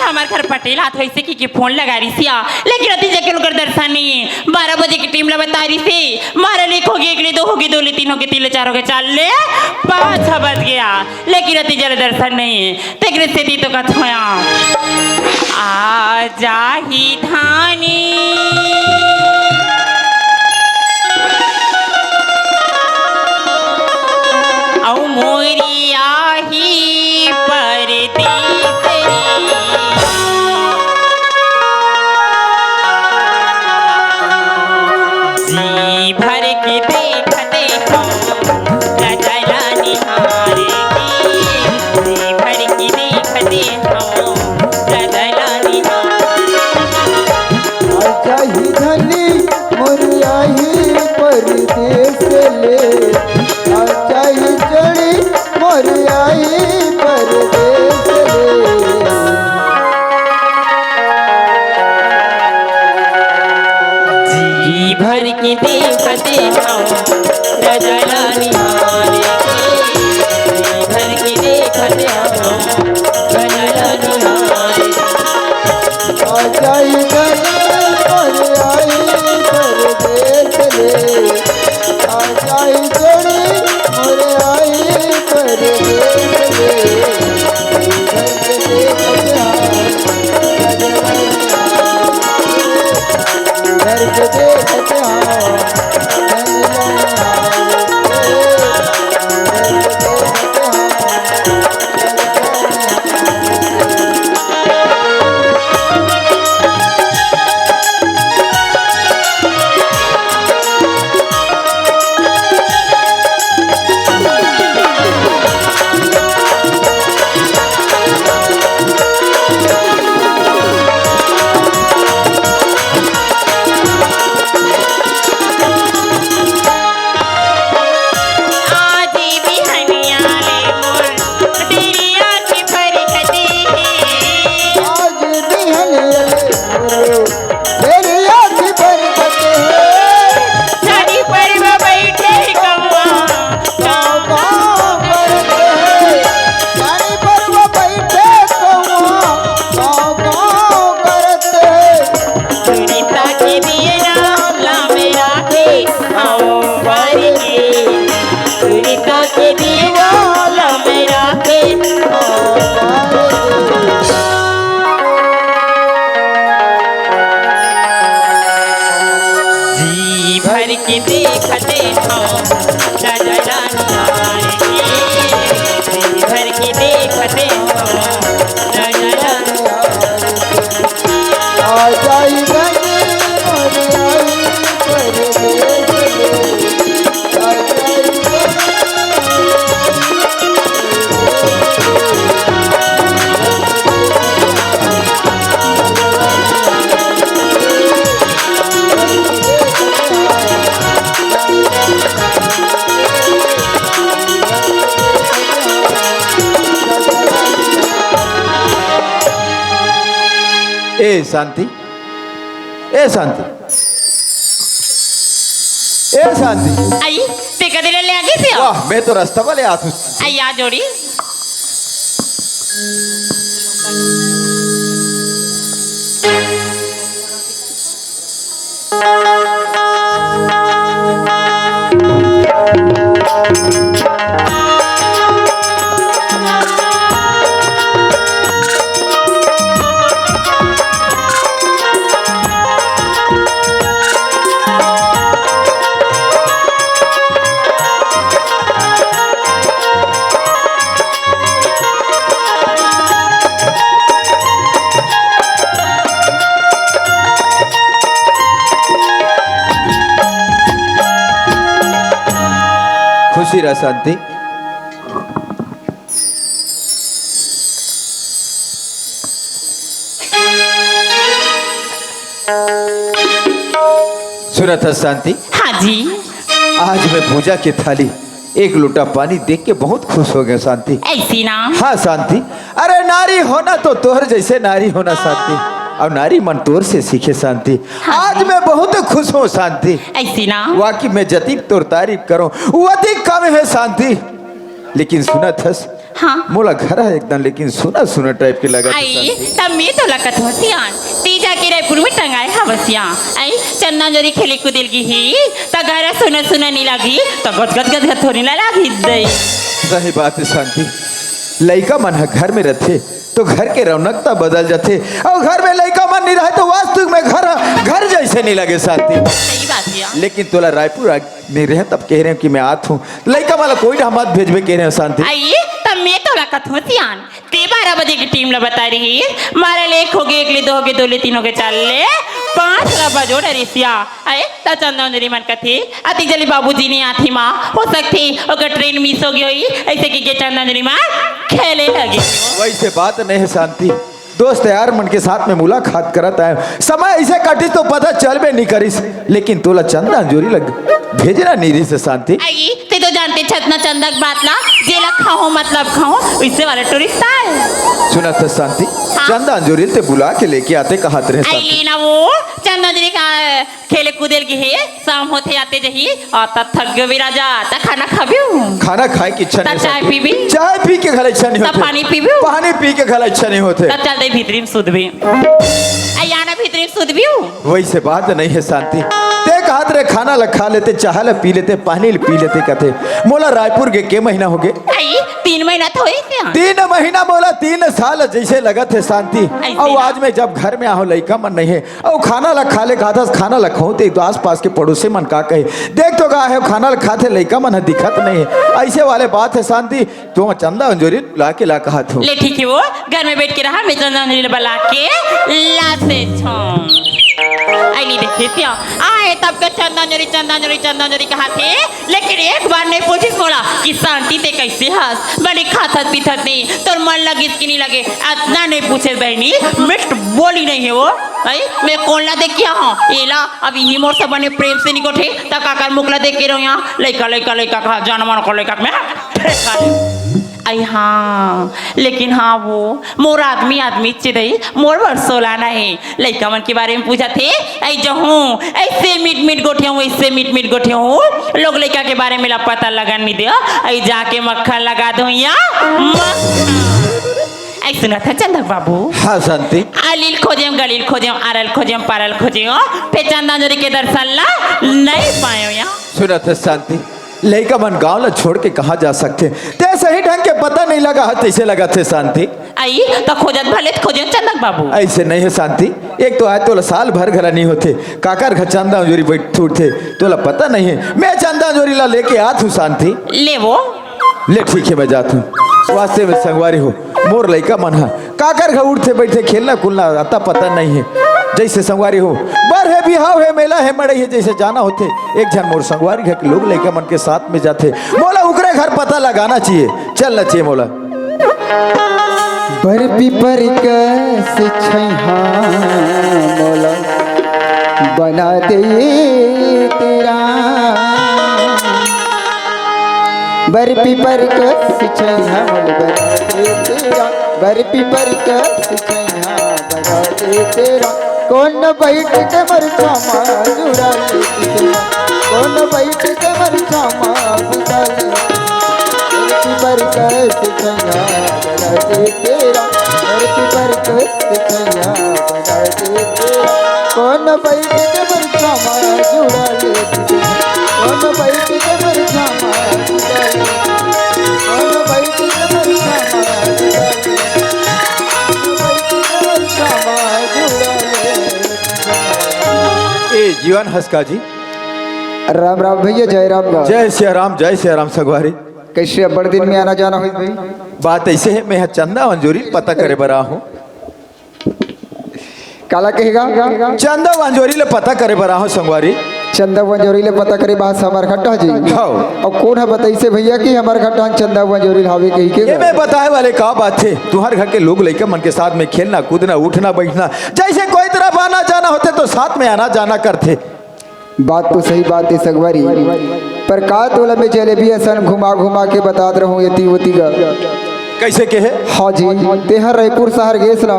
हमारे घर पटेल हाथ वैसे की फोन लगा रही थी लेकिन अति जगह उनका दर्शन नहीं है। 12 बजे की टीम ला बता रही थी मारे लिख होगी 1 2 होगी 2 3 होगी 3 4 होगी 4 ले 5 बज गया लेकिन अति जगह दर्शन नहीं है। तेरे स्थिति तो कथ होया आ जाही धानी औ मोरी आही परदेसरी जी भर के देखते हो रजला निहारे जी भर के देखते हो रजला निहारे आजा ही धनी मोरिया ही परदेस ले आजा ही चढ़ी मोरिया ही परदेस ले जी भर के देखते हो रजला निहारे जी भर के देखते हो रजला निहारे आजा ही धनी मोरिया ही परदेस ले आजा ही चढ़ी मोरिया ही परदेस ले घर के देखते के देखते हो रजला निहारे भर के देखते हो रजला आजा ही धनी मोरिया ही परदेस ले आजा ही ए शांति ए शांति ए शांति आई ते कदे ले आगे से वाह मैं तो रास्ता वाले हाथ आई आ जोड़ी खुशी रह शांति सुना था शांति। हाँ जी आज मैं पूजा की थाली एक लोटा पानी देख के बहुत खुश हो गया शांति। ऐसी ना हाँ शांति। अरे नारी होना तो तोहर जैसे नारी होना शांति और नारी मन तोर से सीखे शांति। हाँ आज मैं बहुत खुश हूँ शांति। ऐसी ना वाकई मैं जतीब तोर तारीफ करूं वो अधिक कम है शांति। लेकिन सुना थस हाँ मोला घर है एकदम लेकिन सुना सुना टाइप के लगा आई तब मैं तो लकत होसियान तीजा के रायपुर में टंगाए हवसिया आई चन्ना जरी खेले कुदिल की ही त घर सुना सुना नहीं लगी तो गद गद गद गद थोड़ी ना लगी दई सही बात है शांति। लड़का मन है घर में रहते तो घर के रौनकता बदल जाते और घर में लड़का मन नहीं रहे तो वास्तविक में घर जैसे नहीं लगे शांति। सही बात है लेकिन तोला रायपुर नहीं रहे तब कह रहे हैं कि मैं आत हूँ लड़का वाला कोई ना मत भेजबे कह रहे हैं शांति। आई तब मैं तो लकत होसियान ते 12 बजे की टीम ला बता रही मारे ले एक हो गए एक ले दो हो गए दो ले तीन हो गए चार ले 5 ला बजो डरिसिया अरे ता चंदा मेरी मन कथी अति जली बाबूजी ने आथी माँ हो सकती अगर ट्रेन मिस हो गई हुई ऐसे कि के चंदा मेरी माँ खेले लगी वैसे बात नहीं है शांति। दोस्त यार मन के साथ में मुलाकात करता है समय ऐसे कटी तो पता चल बे नहीं करिस लेकिन तोला चंदा जोरी लग भेजना नहीं रही से शांति। आई ते तो जानते छतना चंदक बात ला जेला खाओ मतलब खाओ इससे वाले टूरिस्ट आए सुना था शांति। चंदा जोरी ते बुला के लेके आते कहा रहे शांति। आई ना वो चंदा जी का खेले कूदेल की है शाम होते आते जही और तब थक गए राजा ता खाना खाबियो खाना खाए की इच्छा नहीं चाय पीबी चाय पी के घर इच्छा नहीं होती पानी पीबियो पानी पी के घर इच्छा नहीं होते तब चल दे भीतरी में सुध भी आना भीतरी में सुध भी वैसे बात नहीं है शांति। ते कहत रे खाना ला खा लेते चाह ला पी लेते पानी ला पी लेते कहते मोला रायपुर के महीना हो गए आई 3 महीना तो हुई थे 3 महीना बोला 3 साल जैसे लगा थे शांति। और आज में जब घर में आओ लड़का मन नहीं है और खाना ला खा ले कहा था खाना ला खाऊं तो आस पास के पड़ोसी मन का कहे देख तो कहा है खाना ला खाते लड़का मन दिखत नहीं है ऐसे वाले बात है शांति। तो चंदा अंजोरी ला के ला कहा था ले ठीक है वो घर में बैठ के रहा मैं चंदा अंजोरी बुला के लाते आई नहीं देखी थी आए तब के चंदा अंजोरी कहा थे लेकिन एक बार नहीं पूछिस मोला कि शांति ते कैसे हंस बड़ी खाथत पीथत नहीं तोर मन लगिस कि नहीं लगे इतना नहीं पूछे बहनी मिट बोली नहीं है वो आई मैं कौन ला देख किया हूँ एला अब यही मोर सब बने प्रेम से नहीं गोठे तक आकर मुकला देख के रहो यहाँ लइका कहा जाना मानो को लइका में आई हाँ लेकिन हाँ वो मोर आदमी चिदई मोर वर्षोला नहीं लड़का मन के बारे में पूछा थे आई जहूँ ऐसे मीट गोठे हूँ ऐसे मीट गोठे हूँ लोग लड़का के बारे में पता लगा नहीं दिया आई जाके मक्खन लगा दो आई सुना था चंदक बाबू। हाँ शांति। अलील खोजेम गलील खोजेम आरल खोजेम पारल खोजेम पे चंदा जोरी के दर्शन ला नहीं पायो यहाँ सुना था शांति। लड़का मन गांव ला छोड़ के कहाँ जा सकते ते सही ढंग के पता नहीं लगा तैसे लगा थे शांति। आई तो खोजत भले खोजन चंदक बाबू ऐसे नहीं है शांति। एक तो आए तो साल भर घर नहीं होते काकर घर चंदा जोरी बैठ थे तोला पता नहीं है मैं चंदा जोरी ला लेके आत हूँ शांति। ले वो ले ठीक है मैं जाता हूँ वास्ते में संगवारी हो मोर लड़का मन है काकर घर उठते बैठे खेलना कुलना आता पता नहीं है जैसे संगवारी हो बर है बिहाव है मेला है मड़ई है जैसे जाना होते एक जन मोर संगवारी घर के लोग लड़का मन के साथ में जाते मोला उकरे घर पता लगाना चाहिए चलना चाहिए मोला। बर पिपर कैसे छैहा मोला बना दे तेरा बर पिपर कैसे छैहा मोला बना दे तेरा बर पिपर कैसे छैहा बना दे तेरा कौन बैठ के मर छामा जुड़ा ले कौन बैठ के मर छामा जुड़ा ले पर कैसे छैया बना दे तेरा पर कैसे छैया बना दे तेरा कौन बैठ के मर छामा जुड़ा ले कौन बैठ के मर छामा जुड़ा ले कौन बैठ के मर छामा जुड़ा ले ए जीवन हंसका जी राम राम भैया जय राम जय सिया राम सगवारी कैसे बड़े दिन में आना जाना हुई भाई बात ऐसे है मैं चंदा अंजोरी पता करे बरा हूँ काला कहेगा चंदा अंजोरी ले पता करे बरा हूँ संगवारी चंदा वंजोरी ले पता करे बात हमार खट्टा जी हाँ और कौन है बताई से भैया कि हमार खट्टा चंदा वंजोरी हावे कही के ये मैं बताए वाले का बात थे तुम्हारे घर के लोग लड़के मन के साथ में खेलना कूदना उठना बैठना जैसे कोई तरफ आना जाना होते तो साथ में आना जाना करते बात तो सही बात है सगवारी पर का तोला में जलेबी असन घुमा घुमा के बता रहा हूँ यती वती का कैसे के है? हाँ जी, तेहर रायपुर शहर गेस ना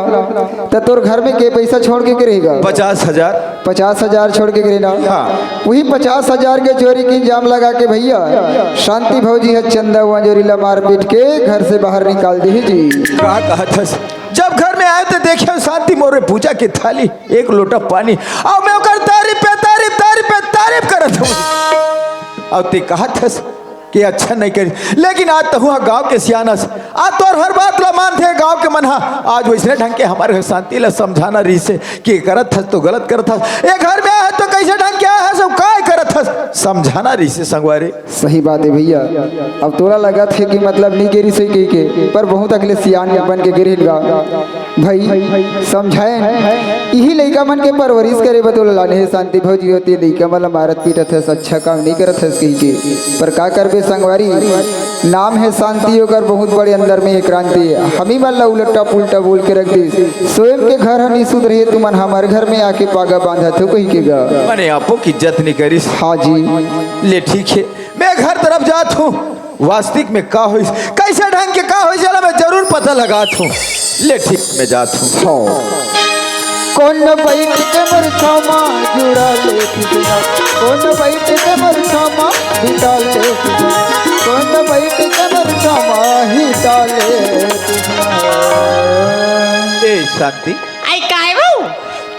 तो तोर घर में के पैसा छोड़ के रहेगा? 50,000। 50,000 छोड़ के गिरे ना? हाँ। वही 50,000 के चोरी की इल्जाम लगा के भैया शांति भौजी है चंदा वंजोरीला मार पीट के घर से बाहर निकाल दी जी। कहा था जब घर में आए तो देखे शांति मोरे पूजा की थाली, एक लोटा पानी, और मैं ओकर तारीफ पे तारीफ तारीफ पे तारीफ करत हूँ। और ते कहा था कि अच्छा नहीं करी, लेकिन आज तो हुआ गांव के सियानस, आज तो हर बात ला मान थे गांव के मनहा। आज वैसे ढंग के हमारे शांति ला समझाना रही से कि करत था तो गलत करत था, ये घर में आया तो कैसे ढंग के आया सब काय करत था, समझाना रही से संगवारी। सही बात है भैया, अब तोरा लगा थे कि मतलब नहीं गिरी सही कही के, पर बहुत अगले सियान बन के गिरे भाई समझाए यही लड़का मन के परवरिश करे बतौल लाने है शांति भौजी होती है लड़का मतलब मारत पीटत है, अच्छा काम नहीं करत है कही के, पर का करबे संगवारी, नाम है शांति होकर बहुत बड़े अंदर में क्रांति है। हम ही वाला उलटा पुलटा बोल के रख दी, स्वयं के घर हम नहीं सुध रहे, तुम हमारे घर में आके पागा बांधा थे कही के गा मैंने आपो की इज्जत नहीं करी। हाँ जी ले ठीक है, मैं घर तरफ जात हूँ, वास्तविक में का हो कैसे ढंग के का हो चला मैं जरूर पता लगात हूँ। ले ठीक मैं जात हूँ। कौन बैठ के मर छामा जुड़ा ले तुझा, कौन बैठ के मर छामा हिटा ले तुझा, कौन बैठ के मर छामा हिटा ले तुझा। ए शांति आई काय वो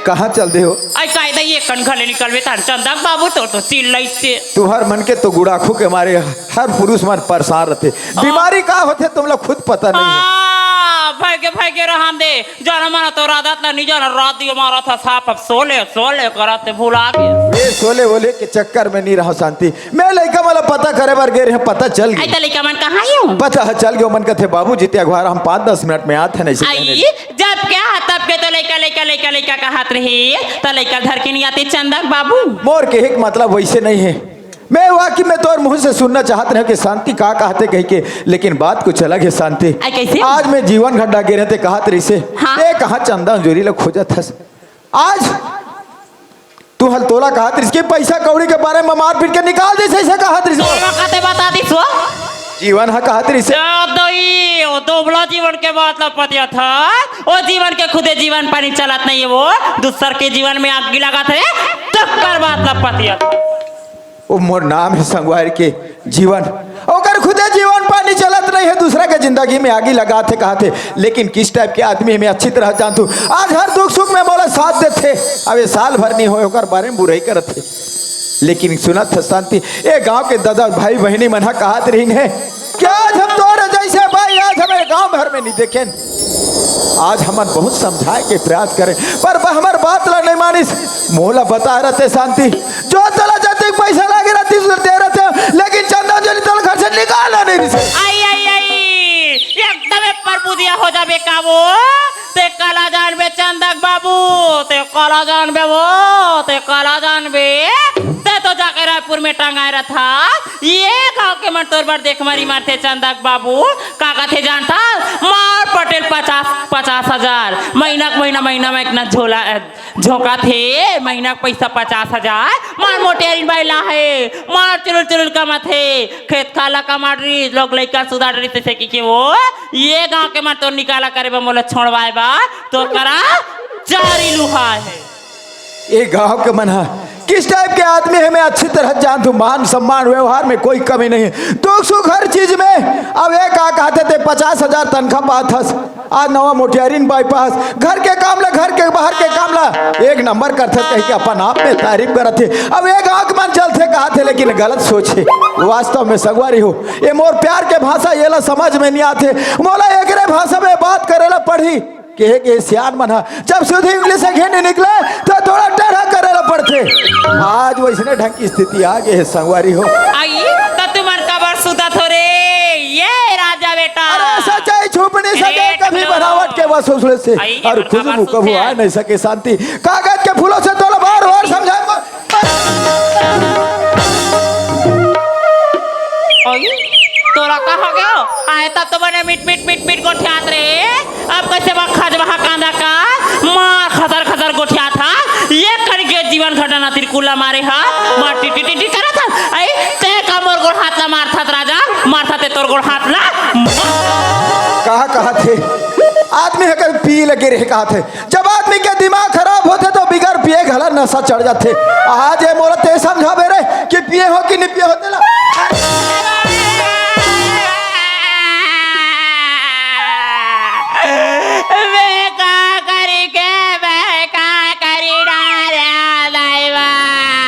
कहाँ चल दे हो? आई काय दा ये कन घले निकलवे तार चंदा बाबू तो चिल्लाइते तुहर मन के तो गुड़ाखू के मारे हर पुरुष मन परेशान रहते, बीमारी का होते तुम लोग खुद पता नहीं है। भागे रहन दे जाना माना तो रात ना नहीं जाना रात दियो मारा था साफ अब सोले कराते भूला गए। ये सोले वोले के चक्कर में नहीं रहो शांति, मैं लड़का वाला पता करे बार गए रहे, पता चल आई गया। तो लड़का मन कहाँ यूं पता चल गया मन कहते बाबू जीते अखबार हम 5-10 मिनट में आते नहीं आई जब क्या तब के तो लड़का का हाथ रही तो लड़का घर के नहीं आते चंदा बाबू। मोर के एक मतलब वैसे नहीं है, मैं वाकई में तो और मुंह से सुनना चाहते रहे कि शांति का कहते कह के, लेकिन बात कुछ अलग है शांति। कैसे? आज मैं जीवन खड्डा गिरे थे कहत रही से हाँ? कहा चंदा जोरी लोग खोजत हस, आज तू हल तोला कहत रही पैसा कौड़ी के बारे में मार पीट के निकाल दे से कहत रही कहते बता दी सो जीवन हा कहत रही से दोबला जीवन के मतलब पतिया था, वो जीवन के खुदे जीवन पानी चलत नहीं है, वो दूसर के जीवन में आग लगा थे टक्कर मतलब पतिया। वो मोर नाम है संगवार के जीवन, ओकर खुदे जीवन पानी चलत नहीं है, दूसरा के जिंदगी में आगे लगा थे कहा थे, लेकिन किस टाइप के आदमी में अच्छी तरह जानतू, आज हर दुख सुख में मोला साथ देते, अब ये साल भर नहीं हो ओकर बारे में बुराई करत थे, लेकिन सुनत था शांति ये गांव के दादा भाई बहनी मना कहत रही है क्या आज हम तोड़ जैसे भाई आज हमारे गांव भर में नहीं देखें, आज हम बहुत समझाए के प्रयास करें पर हमार बात ला नहीं मानिस, मोला बता रहते शांति जो चला जाते पैसा लागे रहती दे रहते, लेकिन चंदा जो तो घर से निकाला नहीं रही। आई एकदम परबुदिया हो जाबे का वो ते काला जानबे चंदक बाबू, ते काला जानबे वो ते काला जानबे ते तो जाके रायपुर में टंगाए रहा था, ये गाँव के मन तोर बार देख मारी मारते चंदक बाबू का थे जानता मार पटेल 50,000 महीना में इतना झोंका थे, महीना पैसा 50,000 मार मोटे बैला है, मार चुरुल कमा थे, खेत खाला कमा रही लोग लड़का सुधार रही थे कि वो ये गांव के मन तो निकाला करे बा मोला छोड़वाए बा तो करा जारी लुहा है। ये गांव के मन किस टाइप के आदमी है मैं अच्छी तरह जानता हूँ, मान सम्मान व्यवहार में कोई कमी नहीं है, दुख सुख हर चीज में। अब एक कहते थे 50,000 तनख्वाह पात हस, आज नवा मोटियारीन बाईपास घर के काम ला घर के बाहर के काम ला एक नंबर करते कह के अपन आप में तारीफ करते, अब एक आंख मन चलते कहते लेकिन गलत सोचे, वास्तव में सगवारी हो ये मोर प्यार के भाषा ये ला समझ में नहीं आते, मोला एक भाषा में बात करेला पढ़ी के सियान मना जब शुद्ध इंग्लिश से घेने निकले तो थोड़ा टेढ़ा करेला पड़ते, आज वैसने ढंग की स्थिति आ गई है संगवारी हो। आई तो तुम्हार कबर सुधा थोड़े ये राजा बेटा, अरे सच्चाई छुप नहीं सके कभी बनावट के वसूले से, और खुशबू कभी आ नहीं सके शांति, कागज के फूलों से थोड़ा बार और समझाएंगे। तोरा कहा गयो आए तब तो बने मीट गोठियात रे, अब कैसे खजबहा कांदा का मार खतर गोठिया था, ये करके जीवन घटना तिरकुला मारे हा मार टिटी करा था, आई ते का मोर गोड़ हाथ ला मारथा राजा मारथा ते तोर गोड़ हाथ ला कहा थे आदमी है पी लगे रहे कहा थे जब आदमी के दिमाग खराब होते तो बिगर पिए घला नशा चढ़ जाते। आज ये मोला ते समझा बेरे कि पिए हो कि नहीं पिए होते ला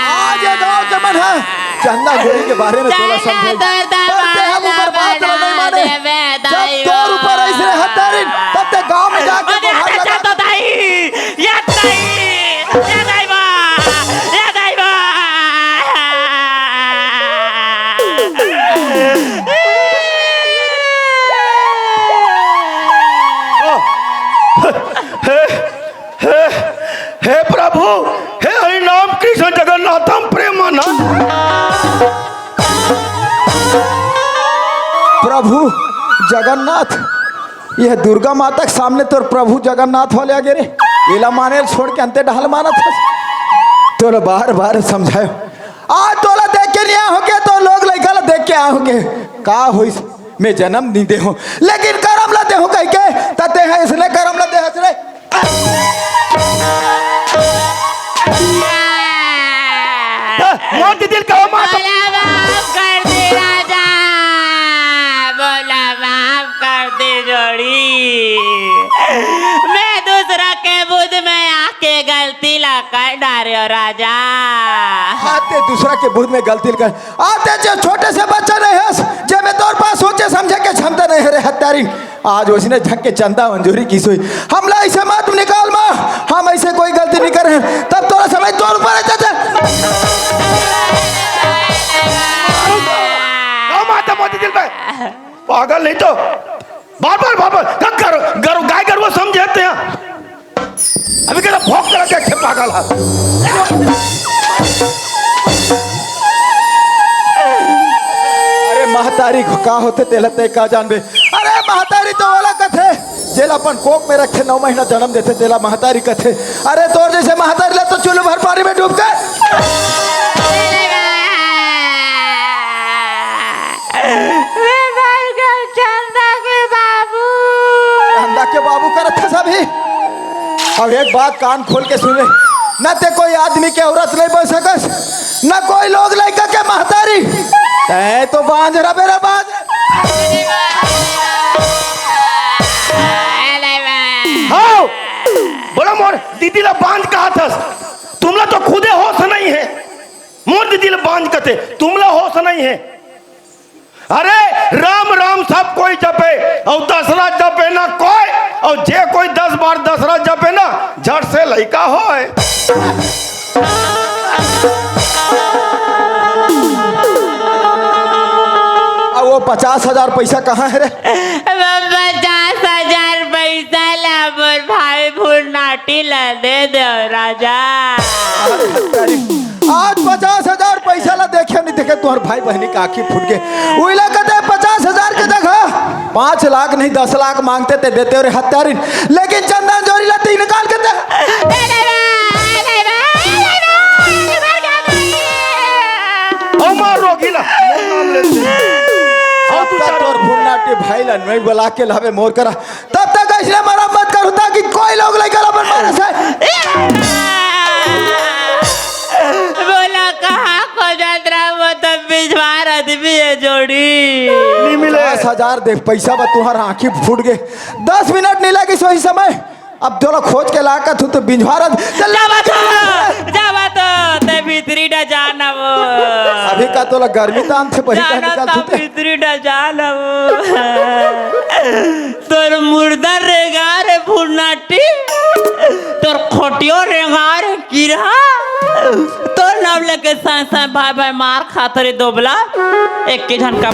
आज ये दौर के मन है चंदा गोरी के बारे में थोड़ा समझे जब दौर ऊपर ऐसे हत्यारिन तब ते गांव में जाके हे प्रभु हे हरि नाम कृष्ण जगन्नाथम प्रेमानंद। प्रभु जगन्नाथ यह दुर्गा माता के सामने तो प्रभु जगन्नाथ वाले आगे रे इला माने छोड़ के अंते ढाल माना था तो बार बार समझायो आज तोला देख के नहीं आओगे तो लोग लइका देख के आओगे का होई मैं जन्म नहीं दे हूं लेकिन करम ला दे हूं कह के तते है इसने करम ला दे हस रे मोटी दिल का माता कर दे राजा बोला माफ कर दे जोड़ी मैं दूसरा के बुद्ध में आके गलती ला कर डारे राजा आते दूसरा के बुद्ध में गलती कर आते जो छोटे से बच्चा नहीं है जब मैं तोर पास सोचे समझे के क्षमता नहीं है रे हत्यारी आज उसने झक के चंदा मंजूरी की सोई हमला ऐसे मत निकाल मां हम ऐसे कोई गलती नहीं कर रहे हैं तब थोड़ा समय तोर ऊपर रहता था माता मोती दिल पे पागल नहीं तो बार करो गाय कर वो समझते हैं अभी कहता भोग करा क्या पागल है। अरे महतारी का होते तेलते का जानबे अरे महतारी तो वाला कथे जेल अपन कोक में रखे 9 महीना जन्म देते तेला महतारी कथे अरे तोर जैसे महतारी ला तो चुल्लू भर पानी में डूब गए चंदा के बाबू करत था सभी और एक बात कान खोल के सुने न ते कोई आदमी के औरत नहीं बन सकस न कोई लोग लड़का के महतारी तै तो बांझ रहा मेरा बांझ हाँ बोला मोर दीदी ला बांध कहा था तुमला तो खुदे होश नहीं है मोर दीदी ला बांध कते तुमला होश नहीं है। अरे राम राम सब कोई जपे और दशरथ जपे ना कोई और जे कोई 10 बार दशरथ जपे ना झट से लइका होए। वो 50,000 पैसा कहाँ है रे 50,000 पैसा ला मोर भाई फूल नाटी ला दे दो राजा आज 50,000 पैसा ला देखे नहीं देखे तुम्हारे भाई बहनी का आँखी फूट गए उइला कहते 50,000 के देखा 5 लाख नहीं 10 लाख मांगते थे देते और हत्यारी लेकिन चंदन जोरी ला 3 निकाल के दे हमार रोगिला नाम लेते तोर भुन्नाटी भाई ला नहीं बुला के लावे मोर करा तब तक इसने मरम्मत करू ताकि कोई लोग लेकर अपन मारे से बोला कहाँ खोजत रहा वो तो बिजवार आदमी है जोड़ी नहीं मिले 10,000 देख पैसा बा तुम्हारा आँखी फूट गए 10 मिनट नहीं लगी सही समय अब दोनों खोज के लाका तू तो बिंजवारा जावा तो ते भीतरी न जाना वो अभी का तो गर्मी तान थे बही का निकाल तू भीतरी न जाना वो तोर मुर्दा रेगार फुरनाटी तोर खोटियो रेगार किरा तो नाम लेके सा भाई भाई मार खातरे दोबला एक के झनका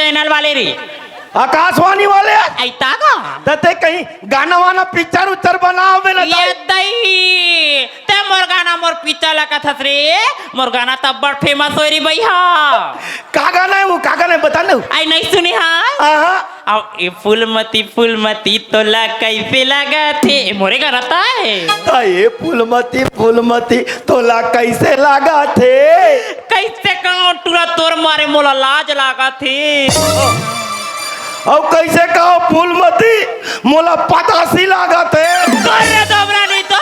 चैनल वाले रे आकाशवाणी वाले ऐता का दते कहीं गाना वाना पिक्चर उच्चर बनावे ना ये दई ते मोर गाना मोर पिक्चर लगा था रे मोर गाना तब बड़ फेमस हो री भैया का गाना है वो का गाना है बता ना आई नहीं सुनी हाँ आहा अब ये फूलमती तोला कैसे लगा थे मोरे गाना था है ये फूलमती तोला कैसे लगा थे कैसे कहो टूरा तोर मारे मोला लाज लगा थे अब कैसे कहो फूलमती मोला पतासी लगा थे अरे दोबरा नहीं तो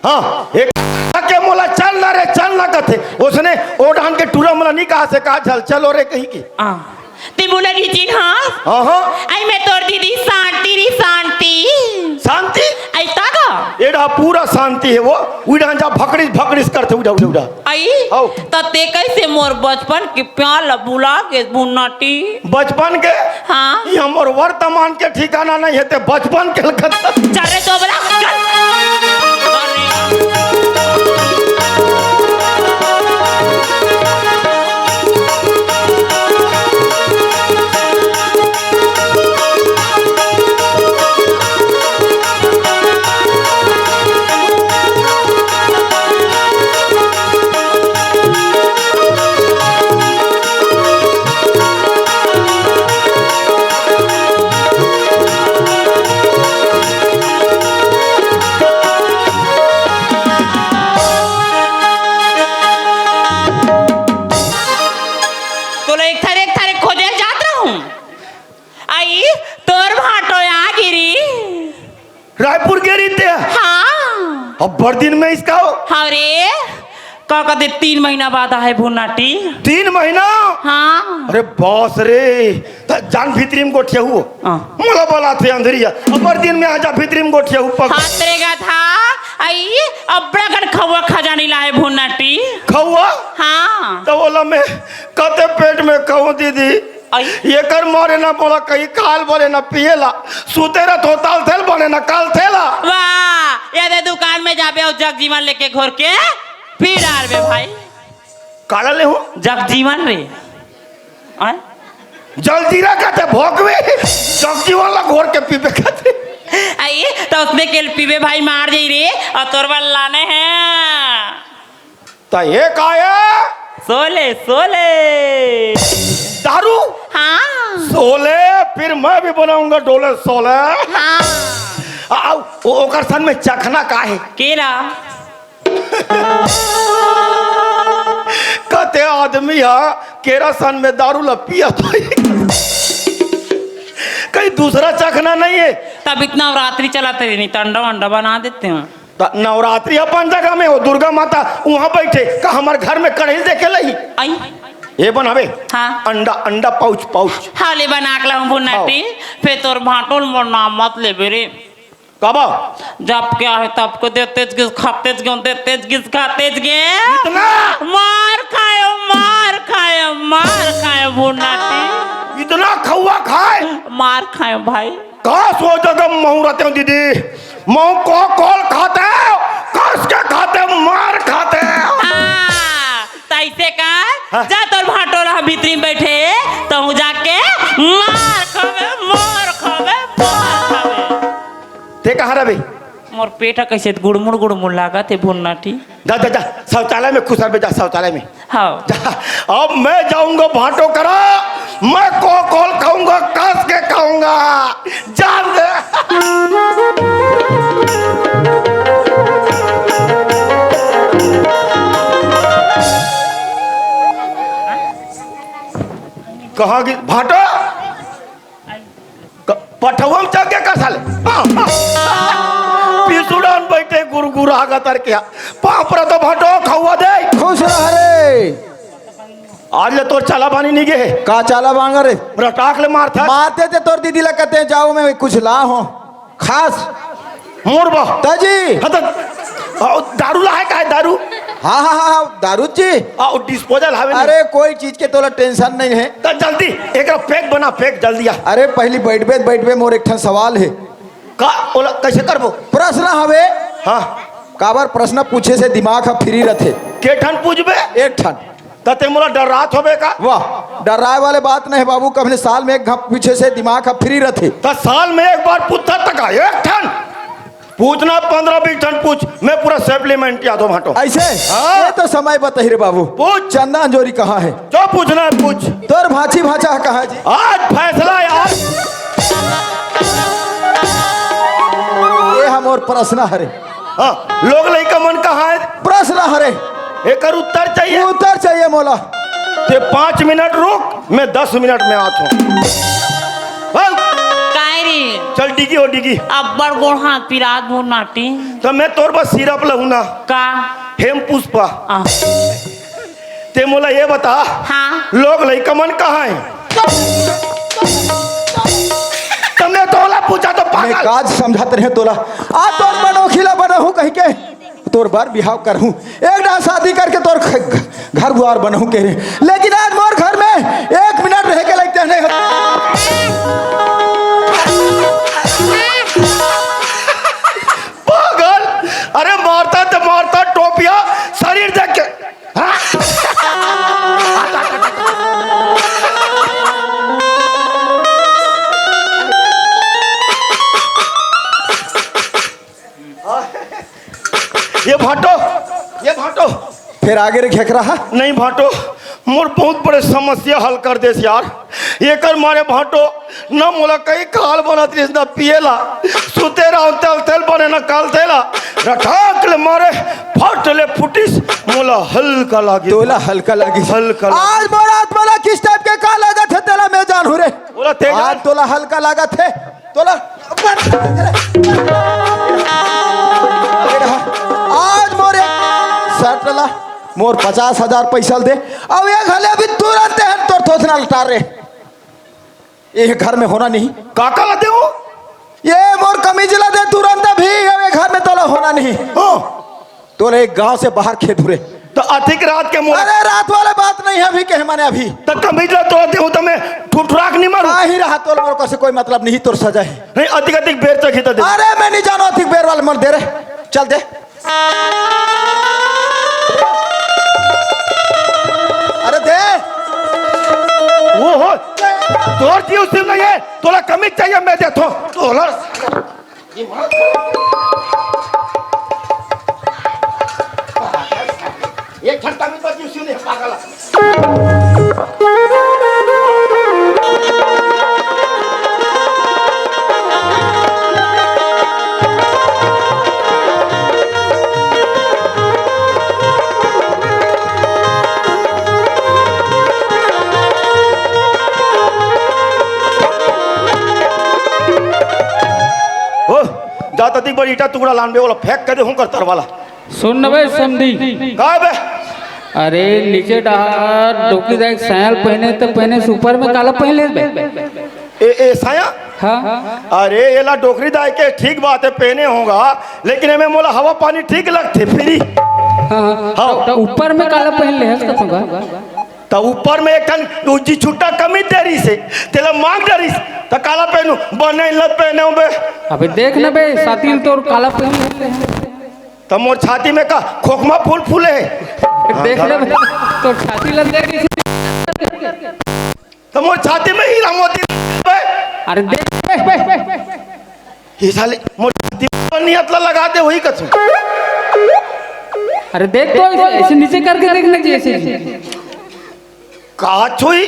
हाँ एक के मोला चल ना रे चल ना कथे उसने ओढ़ान के टूरा मोला नहीं कहा से कहा चल चलो रे कहीं की ते बोला नी जी हाँ हाँ आई मैं तोर दीदी शांति ऐसा का एड़ा पूरा शांति है वो उड़ा जा भकड़िस करते उड़ा उड़ा उड़ा आई आओ। तो ते कैसे मोर बचपन के प्यार बुला के बुनाटी बचपन के हाँ ये हमर वर्तमान के ठिकाना नहीं है ते बचपन के चल रे तो बोला रायपुर गिरी थे हाँ अब बड़ दिन में इसका हो हाँ रे का कहते 3 महीना बाद आए भुनाटी 3 महीना हाँ अरे बॉस रे तो जान भीतरी में गोठिया हुआ मोला बोला थे अंधेरिया अब बड़ दिन में आजा भीतरी में गोठिया हुआ हाथ तेरेगा था आई अब बड़ा गन खवा खजानी लाए भुनाटी खवा हाँ तो बोला मैं कहते पेट में कहूँ दीदी ये कर मारे ना बोला कहीं काल बोले ना पिएला सुतेरा तो ताल थेल बने ना काल थेला वाह ये दे दुकान में जाबे और जगजीवन लेके घोर के पी डाल बे भाई काला ले हूँ जगजीवन रे जलजीरा कहते भोगवे जगजीवन ला घोर के पीबे कहते आई तो उसमें के पीबे भाई मार जाई रे और तोरबल लाने हैं तो एक आया सोले दारू हाँ सोले फिर मैं भी बनाऊंगा डोले सोले हाँ ओकर सन में चखना का है केला कहते आदमी है केरा सन में दारू ला पिया तो कहीं दूसरा चखना नहीं है तब इतना रात्रि चलाते नहीं तो अंडा वंडा बना देते हैं नवरात्रि अपन जगह में हो दुर्गा माता वहां बैठे का हमारे घर में कढ़ाई देखे लही आई ये बनावे हाँ अंडा पाउच हाले बना के लाऊं बुनाटी फिर तोर भाटोल मोर नाम मत ले बेरे कबा जब क्या है तब को देते किस खाते गे इतना मार खायो बुनाटी इतना खौआ खाए मार खायो भाई का सोचा जब महू रहते हो दीदी महू को कॉल खाते कस के खाते मार खाते ऐसे का जा तोर भाटोला भीतरी में बैठे तो हूँ जाके मार खावे ते कहाँ रहे मोर पेटा कैसे गुड़मुड़ लागा थे भुन्नाटी जा शौचालय में खुश रहे जा शौचालय में हाँ अब मैं जाऊंगा भाटो करा मैं को कॉल खाऊंगा कस के खाऊंगा जान दे कहाँ की भाटो पठवम चल कर साले पिसुड़ान बैठे गुरगुरा गतर क्या पापरा तो भाटो खावा दे खुश रह रे आज ले तोर चाला बानी नहीं गे का चाला बांगा रे रटाक ले मारता मारते थे तोर दीदी ला कहते जाओ मैं कुछ ला हो खास मोर बा ताजी दारू ला है का है दारू हाँ दारू जी डिस्पोजल हवे अरे कोई चीज के तोला टेंशन नहीं है तो जल्दी एक पैक बना पैक जल्दी आ अरे पहली बैठबे मोर एक ठन सवाल है का ओला कैसे करबो प्रश्न हवे हाँ काबर प्रश्न पूछे से दिमाग फ्री रहते के ठन पूछबे एक ठन तते मोला डर रात होबे का वाह डराए वाले बात नहीं बाबू कभी साल में एक घप पीछे से दिमाग का फ्री रहते तो साल में एक बार पूछता तक एक ठन पूछना 15-20 टन पूछ मैं पूरा सप्लीमेंट या दो भाटो ऐसे हाँ। ये तो समय बताही रे बाबू पूछ। चंदा अंजोरी कहाँ है जो पूछना है पूछ तोर भाची भाचा कहाँ है जी आज फैसला यार ये हम और प्रश्न हरे हाँ लोग लइका मन कहाँ है प्रश्न हरे एक उत्तर चाहिए उत्तर चाहिए मोला ते 5 मिनट रुक मैं 10 मिनट में आता हूँ काय रे चल डिगी हो डिगी अब्बड़ गोड़ हाथ पिरात मोर नाटी तो मैं तोर बस सिरप लहू ना का हेम पुष्पा आ, ते मोला ये बता हाँ लोग लइका मन कहाँ है तुमने तोला पूछा तो मैं पागल काज समझाते रहे तोला आ तोर मनोखिला बनहूँ कहीं के तोर बार बिहाव करहूँ एक डाल शादी करके तोर घर द्वार बनहूँ के लेकिन आज मोर घर में 1 मिनट रह के लगते नहीं पागल अरे मारता तो मारता टोपिया शरीर देख के हाँ? ये भाटो फिर आगे रे घेक रहा नहीं भाटो मोर बहुत बड़े समस्या हल कर देस यार ये कर मारे भाटो न मोला कई काल बनत रिस न पिएला सुते रहो तेल तेल बने न काल तेला रठाक ले मारे फट ले फुटिस मोला हल्का लागे तोला हल्का लगी हल्का लगी। आज मोर आत्मा किस टाइप के का लागत है तेला मैं जान हो रे बोला तेज आज तोला हल्का लागत है तोला आज मोरे सटला मोर 50,000 पैसा दे अब ये घले अभी तुरंत है तोर थोथना लटा रे ये घर में होना नहीं काका ला देऊ ये मोर कमीज ला दे तुरंत अभी ये घर में तोला होना नहीं हो तोले एक गांव से बाहर खेत हुरे तो अधिक रात के मोला अरे रात वाले बात नहीं है अभी कहे माने अभी तो कमीज ला तो देऊ तो मैं ठुठराक नहीं मारू आ ही रहा तोल मोर से कोई मतलब नहीं तोर सजा है नहीं अधिक अधिक बेर तक ही तो दे अरे मैं नहीं जानो अधिक बेर वाले मन दे रे चल दे अरे दे वो हो तोर जी उस नहीं है तोला कमीज चाहिए मैं देता हूं तोला एक घंटा में तो जी नहीं पागल जाता दिख बड़ी ईटा टुकड़ा लानबे वाला फेंक कर दे हूं कर तर वाला सुन बे समधी का बे अरे नीचे डार डोकी दा एक सायल पहने तो पहने से ऊपर में काला पहन ले बे ए साया हाँ अरे येला डोकरी दाई के ठीक बात है पहने होगा लेकिन हमें मोला हवा पानी ठीक लगते फ्री हाँ हाँ। तो ऊपर में काला पहन ले हस कतुगा तो ऊपर में एक टन उजी छुट्टा कमी देरी से तेला मांग डरी तो काला पहनू बने लत पहने हो बे अबे देख ना बे सातिल तो काला पहन लेते हैं तो मोर छाती में का खोखमा फूल फूले है देख ले बे तो छाती लग जाएगी तो मोर छाती में हीरा मोती बे अरे देख बे ये साले मोर छाती में नियत लगा दे वही कसम अरे देख तो ऐसे नीचे करके देखना चाहिए कहा छुई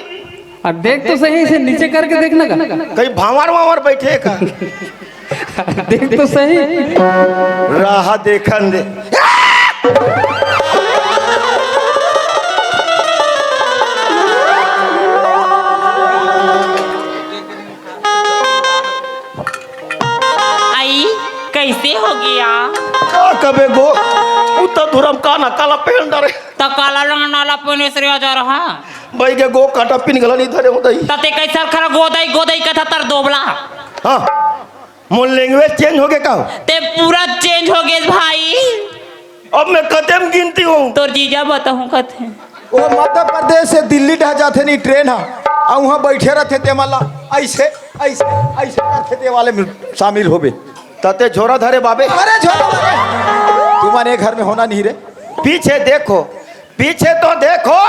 और देख तो सही इसे नीचे करके देखना का कहीं भावर वावर बैठे का देख तो सही राह देखन दे आई कैसे हो गया का कबे गो उतर धुरम का ना काला पहन डरे तो काला रंग नाला पहने से जा रहा भाई के गो काटा पिन गला नहीं धरे होता ही तते कैसा खरा गोदाई गोदाई कथा तर दोबला हाँ मोर लैंग्वेज चेंज हो गया का ते पूरा चेंज हो गए भाई अब मैं कदम गिनती हूँ तोर जीजा बताऊं कथे वो मध्य प्रदेश से दिल्ली ढह जाते नहीं ट्रेन है और वहाँ बैठे रहते ते माला ऐसे ऐसे ऐसे करते ते वाले में शामिल हो बे तते झोरा धरे बाबे अरे छोड़ो तुम्हारे घर में होना नहीं रे पीछे देखो पीछे तो देखो।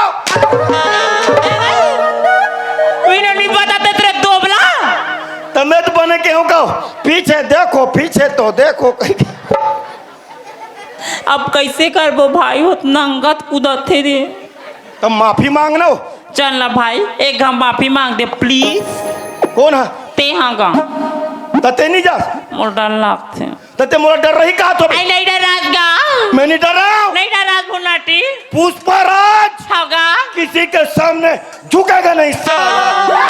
मैंने नहीं बताते तेरे दोबला। तमें तो बने के हो कहो पीछे देखो पीछे तो देखो। अब कैसे करबो भाई, उतना अंगत कूदत थे रे। तो माफी मांगना हो। चल ना भाई, एक हम माफी मांग दे प्लीज। कौन है? ते हाँ गा तते नहीं जा मोर डर लागते। तते मोरा डर रही कहा तो आई नहीं डराज गा, मैं नहीं डरा। नहीं डराज भुनाटी। पुष्पराज होगा किसी के सामने झुकेगा नहीं साला।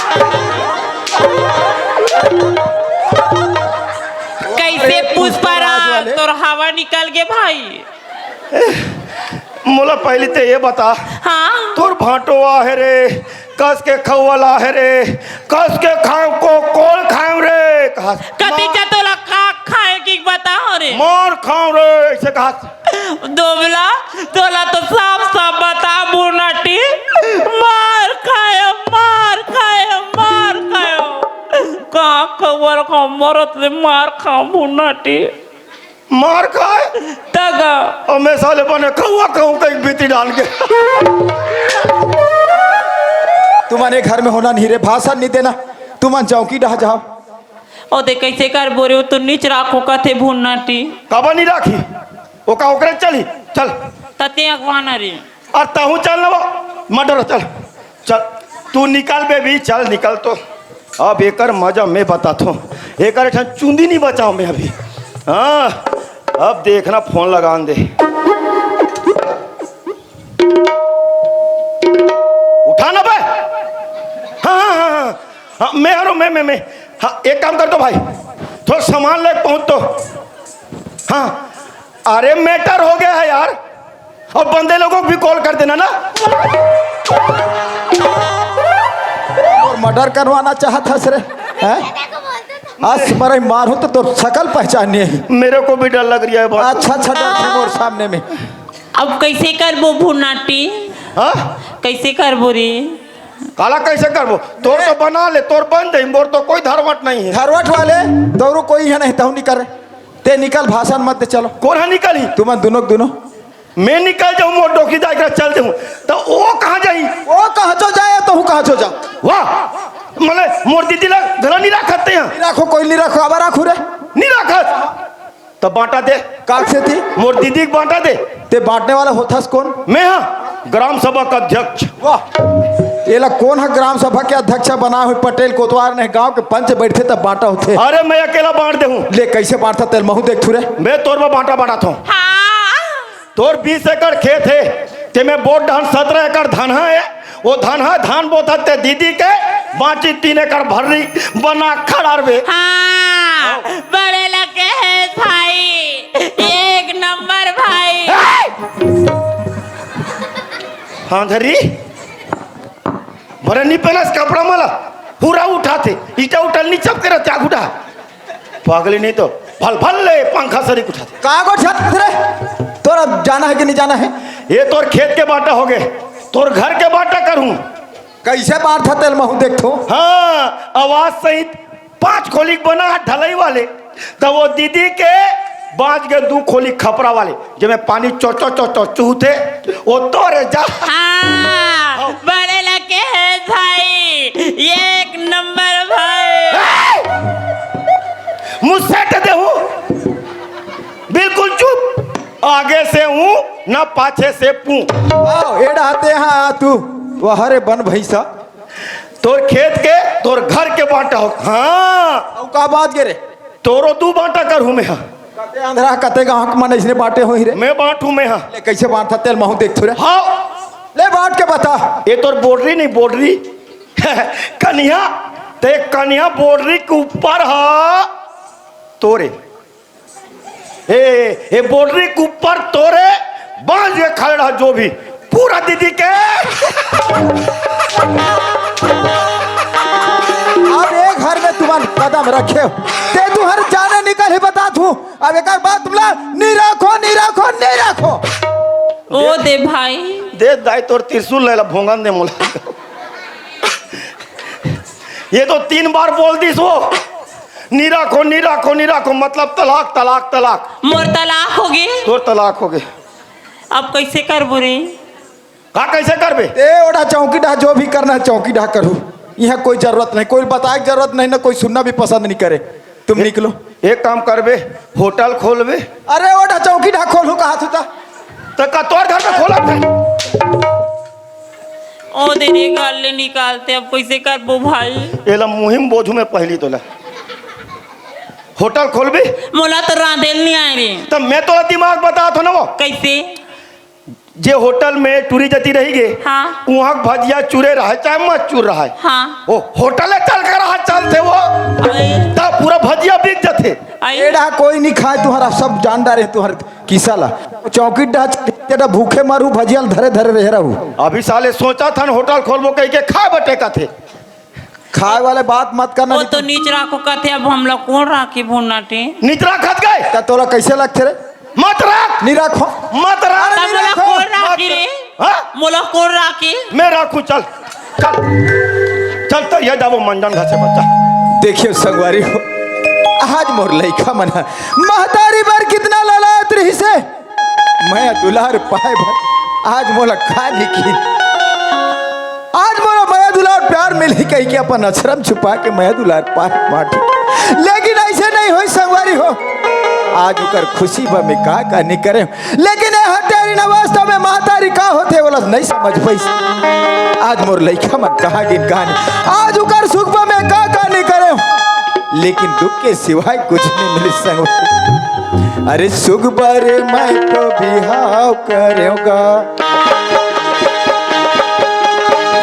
कैसे पुष्पराज तोर हवा निकल गए भाई। मोला पहले ते ये बता, हाँ तोर भाटो आहे रे, कस के खवला है रे, कस के खाओ को कौन खाओ रे, कहा कति चतोला का खाए की बता हो रे। मार खाओ रे ऐसे कहा। दोबला तोला तो साफ साफ बता बुनाटी। मार खायो मार खायो मार खायो। का खबर खाओ मरत ले मार खाओ बुनाटी। मार खाए तगा और मैं साले बने कौवा कहूँ कहीं बीती डाल के। तुम्हारे घर में होना नहीं रे, भाषण नहीं देना, तुम चौकी डहा जाओ। ओ दे कैसे कर बोरे हो तो नीच राखो कथे भुनाटी। कबा नहीं राखी वो का ओकरे चली चल तते अगवाना रे। और ताहू चल ना वो मर्डर चल चल तू निकल बेबी चल निकल। तो अब एकर मजा मैं बताता हूँ, एकर चूंदी नहीं बचाऊँ मैं अभी। हाँ अब देखना फोन लगा दे। उठाना भाई। हाँ हाँ हाँ हाँ हाँ मैं हूँ मैं हाँ एक काम कर दो भाई, थोड़ा सामान ले पहुँच तो। हाँ अरे मैटर हो गया है यार, और बंदे लोगों को भी कॉल कर देना ना। और मर्डर करवाना चाहता रे हैं? आज मरे मारू तो शकल पहचाननी है। मेरे को भी डर लग रहा है बहुत। अच्छा अच्छा डर थे मोर सामने में। अब कैसे करबो भुनाटी, हाँ कैसे करबो रे। काला कैसे करबो, तोर तो बना ले, तोर बन दे, मोर तो कोई धरवट नहीं है। धरवट वाले दौड़ो कोई है नहीं, तहु निकल ते निकल, भाषण मत दे चलो। कौन है निकली? तुम दोनों मैं निकल जाऊँ मोर डोकी जाकर चल दूँ तो वो कहाँ जाई? वो कहाँ चो जाए तो हूँ कहाँ चो जाओ। वाह मले मोर दीदी लग घर नहीं रखते हैं। नहीं राखो कोई नहीं राखो, अब राखू रे नहीं रखत तो बांटा दे। काल से थी मोर दीदी को बांटा दे। ते बांटने वाला होथस कौन? मैं हाँ ग्राम सभा का अध्यक्ष। वाह ये ला कौन है ग्राम सभा के अध्यक्ष बना हुए? पटेल कोतवाल ने गांव के पंच बैठे तब बांटा होते। अरे मैं अकेला बांट दे हूँ। ले कैसे बांटता तेल महू देख थुरे। मैं तोर में बांटा बांटा हूँ। हाँ तोर 20 एकड़ खेत है ते में बोट धान 17 एकड़ धान है। वो धान बोता ते दीदी के बाकी 3 एकड़ भर्री बना खड़ा रे। हाँ बड़े लगे हैं भाई, एक नंबर भाई। हाँ धरी भरे नहीं पहना कपड़ा मला पूरा उठाते ईटा उठल नहीं चपके रहते आग उठा पागली नहीं तो भल भल ले पंखा सरी उठाते। कहाँ को छत रे? तोरा जाना है कि नहीं जाना है? ये तोर खेत के बाटा हो गए, तोर घर के बाटा करूं। कैसे बांटता तेल महू देख थो। हाँ आवाज सहित 5 खोली बना है ढलाई वाले, तो वो दीदी के बाज गए 2 खोली खपरा वाले जिसमें पानी चो चूहते वो तोरे जा। हाँ बड़े लगे हैं भाई, एक नंबर भाई। मुझसे दे हूँ बिल्कुल चुप, आगे से हूँ ना पाछे से पू। आओ एड़ा आते हाँ तू वो हरे बन भैसा तोर खेत के तोर घर के बांटा हो। हाँ का बात गे रे? तोरो 2 बांटा कर हूँ मैं। हाँ कते आंध्रा कते गांव के मन इसने बांटे हो ही रे। मैं बांटू मैं। हाँ ले कैसे बांटता तेल महू देख थो रे। हाँ ले बांट के बता। ये तोर बोर्डरी नहीं बोर्डरी कन्या ते कन्या बोर्डरी के ऊपर है तोरे। ए बोर्डरी के ऊपर तोरे बांध के खड़ा जो भी पूरा दीदी के। अब एक घर में तुम्हारे कदम रखे हो ते तू हर जाने निकल ही बता तू। अब एक बात तुमला नहीं रखो। ओ दे भाई दे दाई तोर त्रिशूल ले ला भोंगन दे मोला। ये तो 3 बार बोल दी सो नहीं रखो मतलब तलाक। मोर तलाक हो गई। तोर तलाक हो गए। अब कैसे कर बुरे? का कैसे करबे? ए ओढ़ा चौकी ढा जो भी करना है चौकी ढा करो। यहाँ कोई जरूरत नहीं, कोई बताए की जरूरत नहीं ना, कोई सुनना भी पसंद नहीं करे। तुम निकलो। एक काम करबे, होटल खोलबे। अरे ओढ़ा चौकी ढा खोलू कहा था तो का तोर घर में खोला था? ओ देरे गाल निकालते, अब कैसे करबो भाई? एला मुहिम बोझू में पहली तोला होटल खोलबे। मोला तो रांधेल नहीं आए रे। तो मैं तोरा दिमाग बता तो ना वो कैसे? जे होटल में टूरी जती रही गे, हाँ वहाँ भजिया चूरे रहा चाहे मत चूर रहा है, हाँ वो होटल चल कर रहा चलते वो तब पूरा भजिया बिक जाते। एड़ा कोई नहीं खाए, तुम्हारा सब जानदार है तुम्हार किसा ला। चौकी ढा तेरा भूखे मारू भजिया धरे धरे रह रहू। अभी साले सोचा था न होटल खोलबो कह के खा बटे का थे। खाए वाले बात मत करना। वो तो नीच राखो कहते, अब हम लोग कौन राखी भूनाटे? निचरा खत गए ता तोरा कैसे लगते रे? मत रख, नहीं रखो, मत रख। तब मोला कौन राखी रे? हाँ? मोला कौन राखी? मैं रखू, चल चल चल। तो ये जाबो मंजन घर से बच्चा। देखियो संगवारी हो, आज मोर लइका मना महतारी बार कितना ललायत रही से मैं दुलार पाए भर आज मोला खा लिखी। आज मोला माया दुलार प्यार मिली कही के अपन अछरम छुपा के माया दुलार पाए माटी। लेकिन ऐसे नहीं हो संगवारी हो, आज उकर खुशी बा में का नहीं करे। लेकिन हटेरी न वास्तव में महतारी का होते बोला नहीं समझ पैसे। आज मोर लइका मन कहा गिन कहानी, आज उकर सुख बा में का नहीं करे। लेकिन दुख के सिवाय कुछ नहीं मिली संग। अरे सुख पर मैं तो बिहाव करूँगा,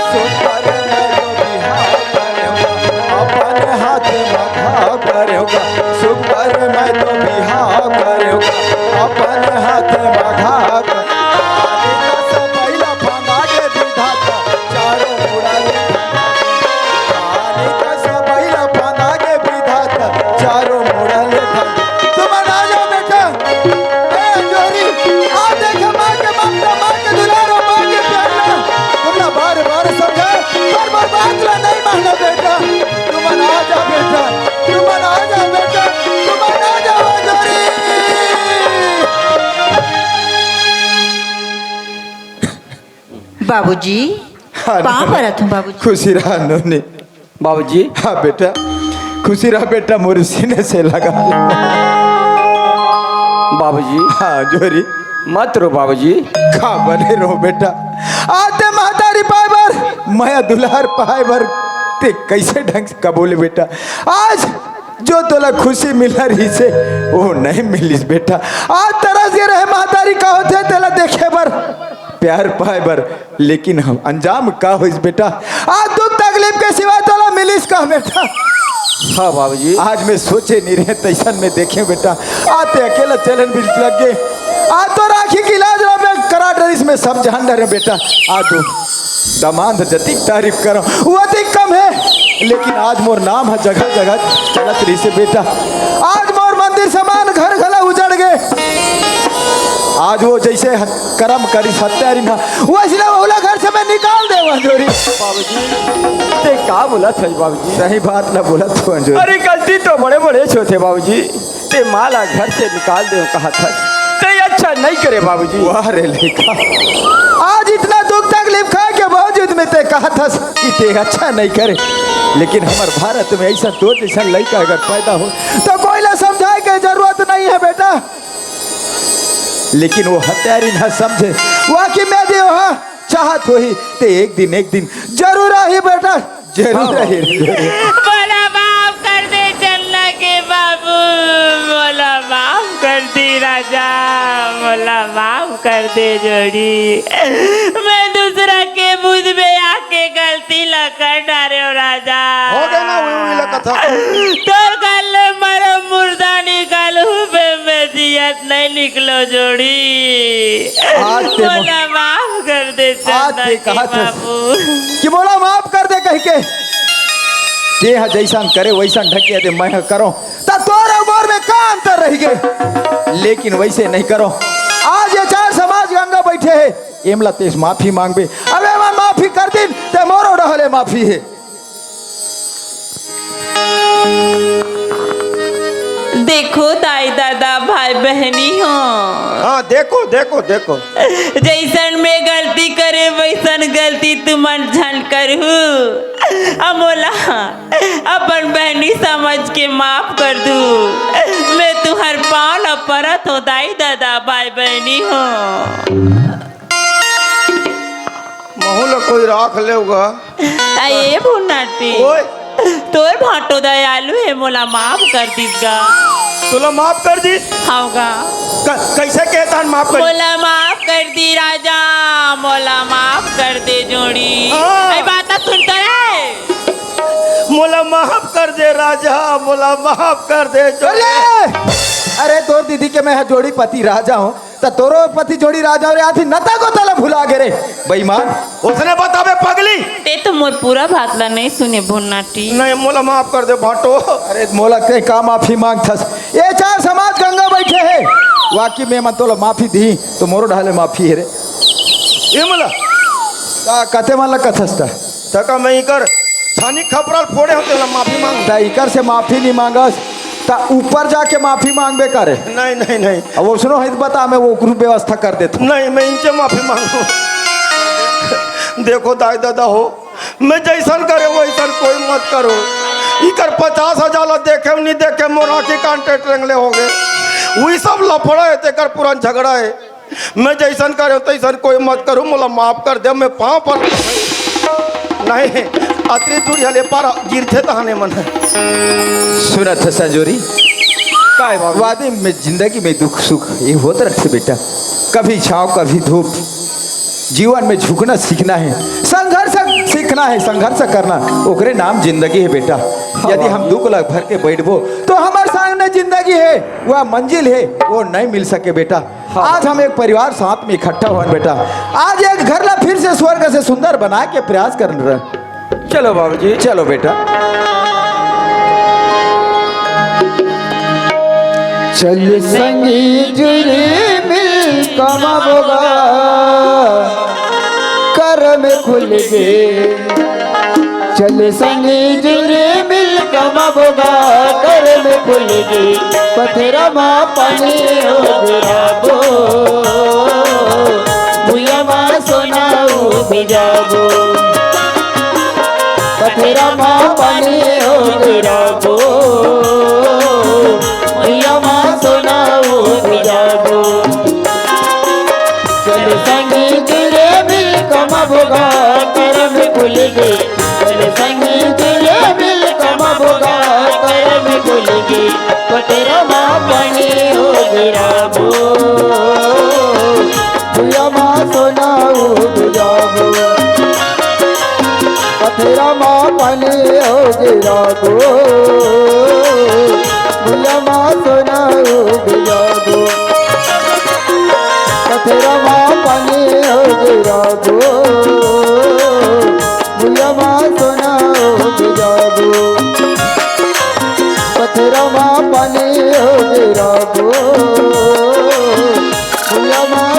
सुख पर मैं तो बिहाव करूँगा, अपने हाथ मघाव करूँगा। सुख पर मैं तो बिहाव करूँगा, अपने हाथ मघाव करूँगा। पहिला फंगा के विधाता चारों मुड़ा ले, पहिला फंगा के विधाता चारों मुड़ा ले। तुम आ जाओ बेटा, ए जोरी आ देख माँ के ममता, माँ के दुलारो, माँ के प्यार। तुमने बार बार समझा पर बात ला नहीं माना बेटा। तुम आ जा बेटा, तुम आ जा बेटा, तुम आ जाओ जोरी। बाबूजी कहाँ पर तुम बाबूजी? खुशी रहा नोनी। बाबूजी हाँ बेटा, खुशी रहा बेटा, मोरे सीने से लगा ले। बाबूजी हाँ जोरी मत रो बाबूजी। खा बने रहो बेटा, आते महतारी पाए बार माया दुलार पाए बार ते कैसे ढंग से कबूले बेटा। आज जो तोला खुशी मिला रही से वो नहीं मिलिस बेटा। आज तरस के रहे महतारी का होते तेला देखे बर प्यार पाए बर, लेकिन हम अंजाम का होइस बेटा। आज दुख तकलीफ के सिवा तोला मिलिस का बेटा। हाँ बाबूजी। आज मैं सोचे नहीं रहे तैसन में देखे बेटा, आते अकेला चलन भी लग गए। आज तो राखी की इलाज करा डर इसमें सब जान रहे बेटा। आज तो दमांद जतिक तारीफ करो वो अधिक कम है, लेकिन आज मोर नाम है जगह जगह चलत रही से बेटा। आज मोर मंदिर समान घर घला उजड़ गए। आज वो जैसे कर्म करी सत्यारी ना वैसे ओला घर से मैं निकाल दे अंजोरी। बाबूजी ते का बोला था बाबूजी? सही बात ना बोला तो अंजोरी। अरे गलती तो बड़े बड़े छोटे बाबूजी। ते माला घर से निकाल दे कहा था, ते अच्छा नहीं करे बाबूजी। वाह रे लेखा, आज इतना दुख तकलीफ खा के बावजूद में ते कहा था कि ते अच्छा नहीं करे। लेकिन हमारे भारत में ऐसा दो जैसा लड़का अगर पैदा हो तो कोई ना समझाए के जरूरत नहीं है बेटा। लेकिन वो हत्यारी ना समझे, वाकई में दे हाँ चाहत हो ही ते एक दिन जरूर ही बेटा, जरूर ही। बोला माफ कर दे चलना के बाबू, बोला माफ कर दे राजा, बोला माफ कर दे जोड़ी। मैं दूसरा के बुध में आके गलती लकर डारे हो राजा। हो गया ना वही लगा था। तोर गल मरो मुर्दा निकालू पे मैं जियत नहीं निकलो जोड़ी। आज ते बोला माफ कर दे आज चलना ते के कहा था बाबू। कि बोला माफ कर दे कह के ते जैसा करे वैसा ढकिया दे मैं करो तो तोरा उमर में का अंतर रह गए। लेकिन वैसे नहीं करो। आज ये चार समाज गंगा बैठे है एमला तेज माफी मांगबे, अबे मैं माफी कर दिन ते मोरो रहले माफी है। देखो दाई दादा भाई बहनी हो। हाँ देखो देखो देखो, जैसन में गलती करे वैसन गलती तुमन झन करहू। अमोला अपन बहनी समझ के माफ कर दू। मैं तुहर पाँव न परत हो दाई दादा भाई बहनी हो। महूल कोई राख लेगा। ये भुन्नाटी ओए तोर भाटो दयालु है, मोला माफ कर दीगा। तुला माफ कर दी? हाउगा कैसे कहता माफ कर? मोला माफ कर दी राजा, मोला माफ कर दे जोड़ी। हाँ। ये बात सुनता है। मोला माफ कर दे राजा, मोला माफ कर दे चले अरे तोर दीदी के मैं जोड़ी पति राजा हूँ तो तोरो पति जोड़ी राजा और आथी नता को तला भुला गे रे बेईमान। उसने बतावे पगली। ते तो मोर पूरा बातला नहीं सुने भुन्नाटी। नहीं मोला माफ कर दे भाटो। अरे मोला के का माफी मांग थस, ये चार समाज गंगा बैठे है वाकई में मन तोला माफी दी तो मोरो ढाले माफी है रे। ये मोला का कते मन ला कथस ता तका मैं इकर छानी खपराल फोड़े होते ला माफी मांग। ता इकर से माफी नहीं मांगस ता ऊपर जाके माफी मांगबे करे। नहीं नहीं नहीं अब वो सुनो है बता मैं वो ग्रुप व्यवस्था कर देता हूँ। नहीं मैं इनसे माफी मांगू। देखो दाई दादा हो, मैं जैसन करे वैसन कोई मत करो। इकर 50,000 देखे नहीं देखे मोरा के कांटेक्ट रंगले हो गए। वही सब लफड़ा है तेकर पुरान झगड़ा है। मैं जैसन करे तैसन कोई मत करूँ, मोला माफ कर दे। मैं पाँव पर नहीं अतरी दूर हले पार गिरते तहाने मन है। सुनत है संजोरी काय बाबू वादे में जिंदगी में दुख सुख ये होता रखे बेटा, कभी छाँव कभी धूप। जीवन में झुकना सीखना है, संघर्ष सीखना है, संघर्ष करना ओकरे नाम जिंदगी है बेटा। यदि हम दुख लग भर के बैठबो तो हमारे सामने जिंदगी है वह मंजिल है वो नहीं मिल सके बेटा। आज हम एक परिवार साथ में इकट्ठा हुआ बेटा, आज एक घर ला फिर से स्वर्ग से सुंदर बना के प्रयास कर रहे। चलो बाबूजी चलो बेटा। चल संगी जुरी मिल कमाबोगा कर में खुल गे। चल संगी जुरी मिल कमाबोगा कर में खुल गे। पथरा माँ पानी हो गिराबो भूया माँ सोनाऊ भिजाबो। पथरा माँ पानी हो गिराबो भूया माँ सोनाऊ भिजाबो। चल संगी जुरे मिल कमाबोगा कर में खुल गे। चल संगी जुरे मिल कमाबोगा कर में खुल गे। पथरा माँ पानी हो गिराबो भूया माँ सोनाऊ भिजाबो। पथरा माँ पानी हो गिराबो भूया माँ सोनाऊ भिजाबो। पथरा माँ पानी हो गिराबो भूया माँ सोनाऊ भिजाबो। पथरा माँ पानी हो गिराबो भूया माँ